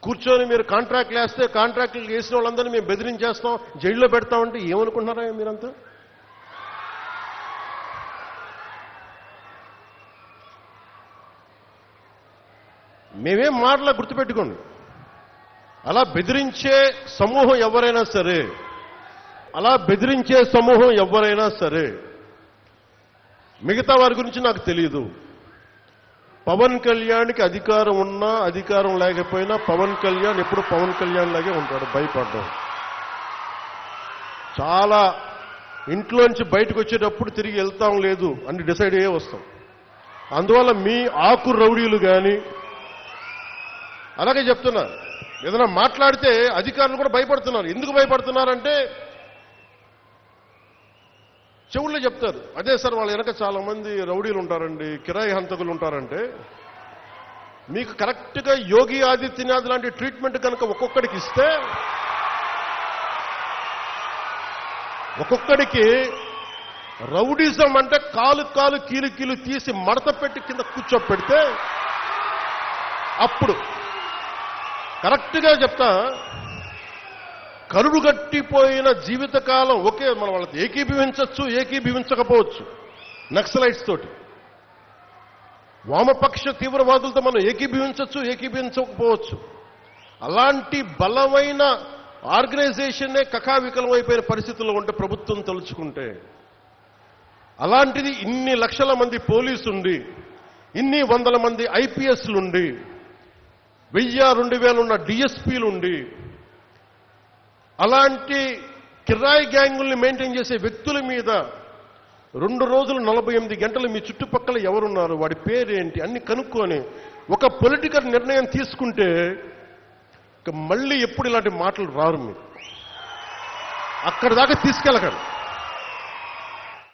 కూర్చొని మీరు కాంట్రాక్ట్లు వేస్తే కాంట్రాక్టులు వేసిన వాళ్ళందరినీ మేము బెదిరించేస్తాం, జైల్లో పెడతామంటే ఏమనుకుంటున్నారా మీరంతా? మేమేం మాటలా గుర్తుపెట్టుకోండి. అలా బెదిరించే సమూహం ఎవరైనా సరే మిగతా వారి గురించి నాకు తెలియదు. పవన్ కళ్యాణ్కి అధికారం ఉన్నా అధికారం లేకపోయినా పవన్ కళ్యాణ్ ఎప్పుడు పవన్ కళ్యాణ్ లాగే ఉంటాడు, భయపడ్డాం. చాలా ఇంట్లోంచి బయటకు వచ్చేటప్పుడు తిరిగి వెళ్తాం లేదు అని డిసైడ్ అయ్యే వస్తాం. అందువల్ల మీ ఆకు రౌడీలు కానీ అలాగే చెప్తున్నారు. ఏదైనా మాట్లాడితే అధికారులు కూడా భయపడుతున్నారు. ఎందుకు భయపడుతున్నారంటే చెవుల్లో చెప్తారు, అదే సార్ వాళ్ళ వెనక చాలా మంది రౌడీలు ఉంటారండి, కిరాయి హంతకులు ఉంటారంటే, మీకు కరెక్ట్గా యోగి ఆదిత్యనాథ్ లాంటి ట్రీట్మెంట్ కనుక ఒక్కొక్కడికి ఇస్తే ఒక్కొక్కడికి రౌడిజం అంటే కాలు కీలు తీసి మడత పెట్టి కింద కూర్చోపెడితే అప్పుడు కరెక్ట్గా చెప్తా, కరుడు గట్టిపోయిన జీవితకాలం ఒకే మనం వాళ్ళతో ఏకీభవించవచ్చు, ఏకీభవించకపోవచ్చు. నక్సలైట్స్ తోటి, వామపక్ష తీవ్రవాదులతో మనం ఏకీభవించవచ్చు, ఏకీభవించకపోవచ్చు. అలాంటి బలమైన ఆర్గనైజేషన్నే కకావికలమైపోయిన పరిస్థితుల్లో ఉంటే ప్రభుత్వం తలుచుకుంటే, అలాంటిది ఇన్ని లక్షల మంది పోలీసుండి, ఇన్ని వందల మంది ఐపీఎస్లుండి, 1000-2000 ఉన్న డిఎస్పీలుండి, అలాంటి కిరాయి గ్యాంగుల్ని మెయింటైన్ చేసే వ్యక్తుల మీద 2 రోజులు 48 గంటలు మీ చుట్టుపక్కల ఎవరున్నారు, వాడి పేరేంటి అన్ని కనుక్కొని ఒక పొలిటికల్ నిర్ణయం తీసుకుంటే మళ్ళీ ఎప్పుడు ఇలాంటి మాటలు రారు. మీరు అక్కడి దాకా తీసుకెళ్ళకండి.